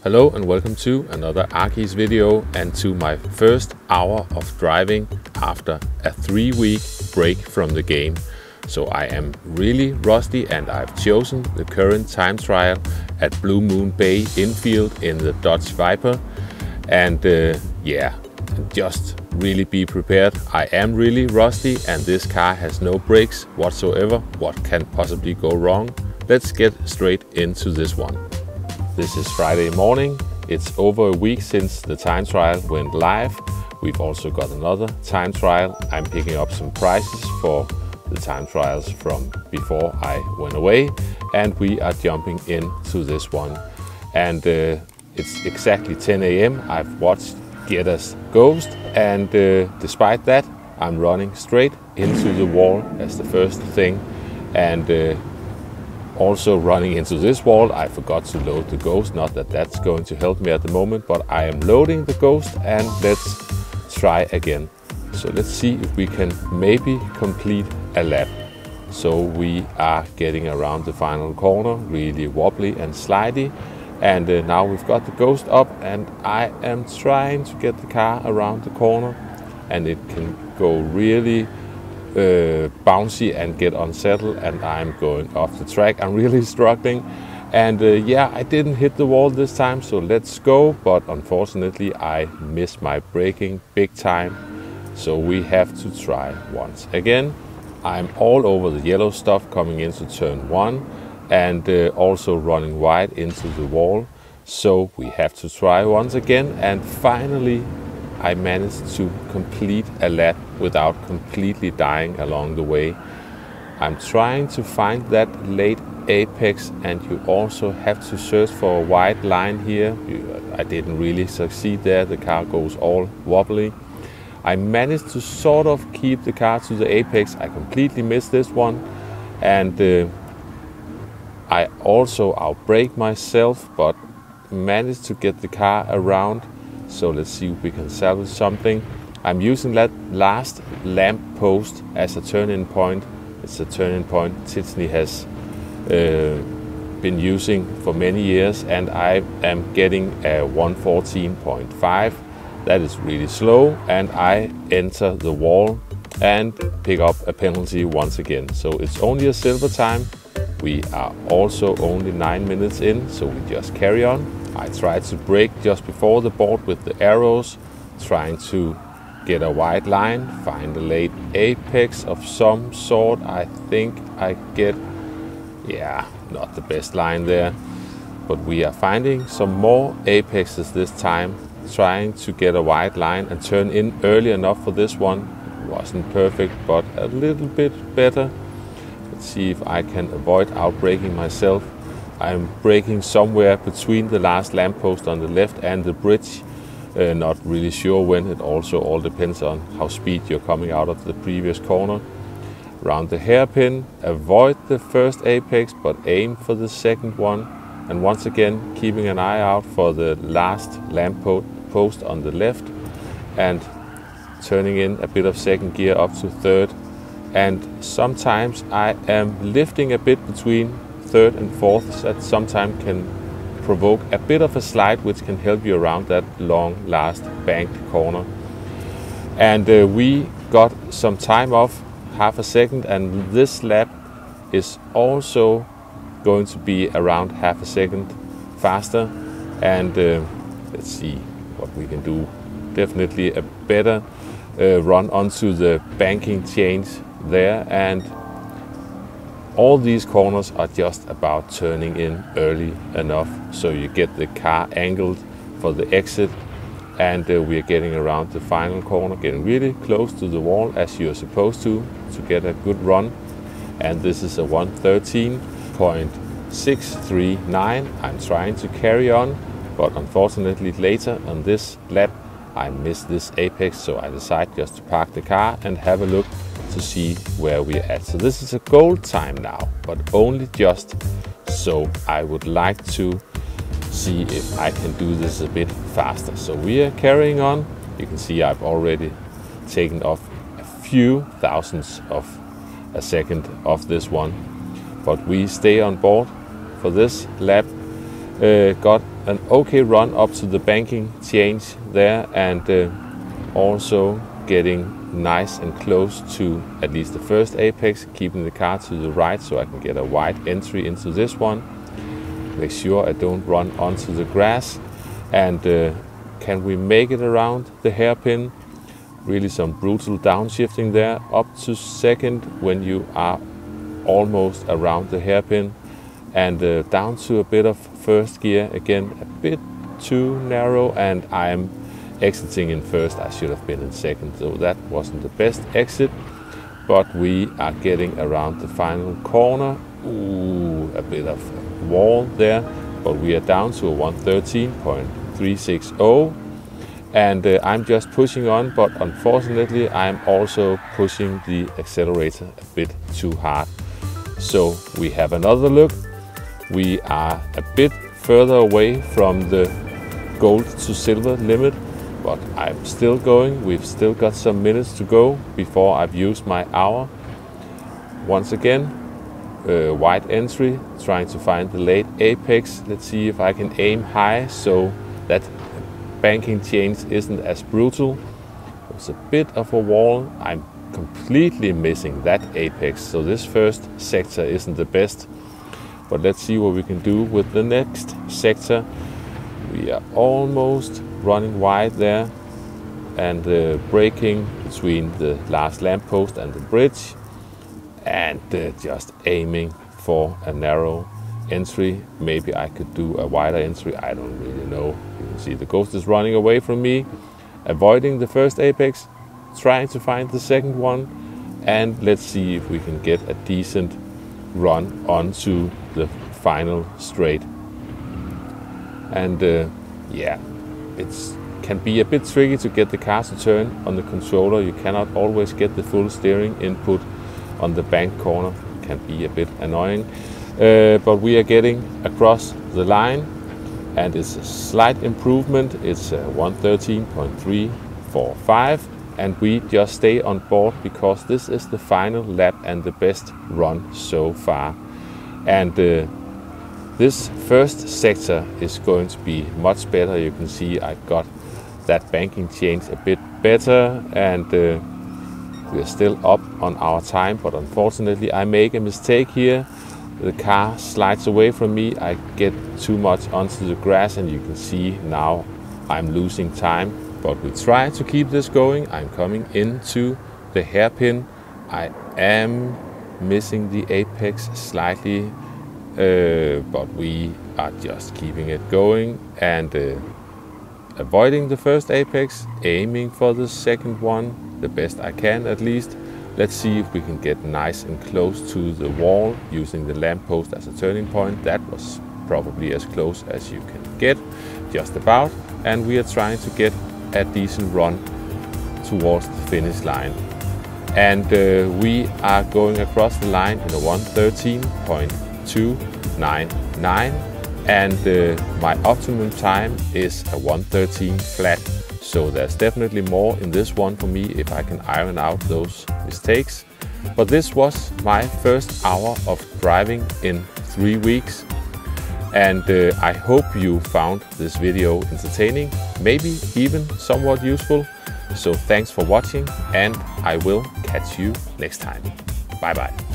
Hello and welcome to another Arkis video and to my first hour of driving after a 3-week break from the game. So I am really rusty and I've chosen the current time trial at Blue Moon Bay infield in the Dodge Viper. And yeah, just really be prepared. I am really rusty and this car has no brakes whatsoever. What can possibly go wrong? Let's get straight into this one. This is Friday morning. It's over a week since the time trial went live. We've also got another time trial. I'm picking up some prices for the time trials from before I went away, and we are jumping into this one. And it's exactly 10 a.m. I've watched Get Us Ghost, and despite that, I'm running straight into the wall as the first thing. And also running into this wall, I forgot to load the Ghost. Not that that's going to help me at the moment, but I am loading the Ghost and let's try again. So let's see if we can maybe complete a lap. So we are getting around the final corner, really wobbly and slidey. And now we've got the Ghost up and I am trying to get the car around the corner, and it can go really bouncy and get unsettled, and I'm going off the track. I'm really struggling, and yeah, I didn't hit the wall this time, so let's go. But unfortunately I missed my braking big time, so we have to try once again. I'm all over the yellow stuff coming into turn 1 and also running wide into the wall, so we have to try once again. And finally I managed to complete a lap without completely dying along the way. I'm trying to find that late apex, and you also have to search for a wide line here. I didn't really succeed there. The car goes all wobbly. I managed to sort of keep the car to the apex. I completely missed this one, and I also outbrake myself, but managed to get the car around. So let's see if we can salvage something. I'm using that last lamp post as a turning point. It's a turning point Titsney has been using for many years, and I am getting a 114.5. That is really slow, and I enter the wall and pick up a penalty once again. So it's only a silver time. We are also only 9 minutes in, so we just carry on. I tried to brake just before the board with the arrows, trying to get a wide line, find a late apex of some sort. I think I get, yeah, not the best line there, but we are finding some more apexes this time, trying to get a wide line and turn in early enough for this one. It wasn't perfect, but a little bit better. Let's see if I can avoid outbraking myself. I'm braking somewhere between the last lamppost on the left and the bridge. Not really sure when. It also all depends on how speed you're coming out of the previous corner. Around the hairpin, avoid the first apex, but aim for the second one. And once again, keeping an eye out for the last lamppost on the left, and turning in a bit of second gear up to third. And sometimes I am lifting a bit between third and fourth. That sometimes can provoke a bit of a slide, which can help you around that long last banked corner. And we got some time off, half a second, and this lap is also going to be around half a second faster. And let's see what we can do. Definitely a better run onto the banking change there, and all these corners are just about turning in early enough so you get the car angled for the exit. And we are getting around the final corner, getting really close to the wall as you're supposed to get a good run. And this is a 113.639. I'm trying to carry on, but unfortunately later on this lap I missed this apex, so I decided just to park the car and have a look to see where we're at. So this is a gold time now, but only just. So I would like to see if I can do this a bit faster. So we are carrying on. You can see I've already taken off a few thousandths of a second of this one, but we stay on board for this lap Got an okay run up to the banking change there, and also getting nice and close to at least the first apex, keeping the car to the right so I can get a wide entry into this one. Make sure I don't run onto the grass, and can we make it around the hairpin? Really some brutal downshifting there up to second when you are almost around the hairpin, and down to a bit of first gear, again a bit too narrow, and I'm exiting in first. I should have been in second, so that wasn't the best exit, but we are getting around the final corner. Ooh, a bit of wall there, but we are down to a 113.360, and I'm just pushing on, but unfortunately I'm also pushing the accelerator a bit too hard. So we have another look. We are a bit further away from the gold to silver limit, but I'm still going. We've still got some minutes to go before I've used my hour. Once again, wide entry, trying to find the late apex. Let's see if I can aim high so that banking change isn't as brutal. There's a bit of a wall. I'm completely missing that apex, so this first sector isn't the best, but let's see what we can do with the next sector. We are almost running wide there, and braking between the last lamppost and the bridge, and just aiming for a narrow entry. Maybe I could do a wider entry, I don't really know. You can see the ghost is running away from me, avoiding the first apex, trying to find the second one, and let's see if we can get a decent run onto the final straight. And yeah, it can be a bit tricky to get the car to turn on the controller. You cannot always get the full steering input on the bank corner. It can be a bit annoying, but we are getting across the line, and it's a slight improvement. It's 113.345, and we just stay on board because this is the final lap and the best run so far. And this first sector is going to be much better. You can see I got that banking change a bit better, and we're still up on our time, but unfortunately I make a mistake here. The car slides away from me. I get too much onto the grass, and you can see now I'm losing time, but we try to keep this going. I'm coming into the hairpin. I am missing the apex slightly, but we are just keeping it going and avoiding the first apex, aiming for the second one, the best I can at least. Let's see if we can get nice and close to the wall using the lamppost as a turning point. That was probably as close as you can get, just about. And we are trying to get a decent run towards the finish line. And we are going across the line in a 113.299, and my optimum time is a 113 flat. So there's definitely more in this one for me if I can iron out those mistakes. But this was my first hour of driving in 3 weeks. And I hope you found this video entertaining, maybe even somewhat useful. So thanks for watching, and I will catch you next time. Bye bye.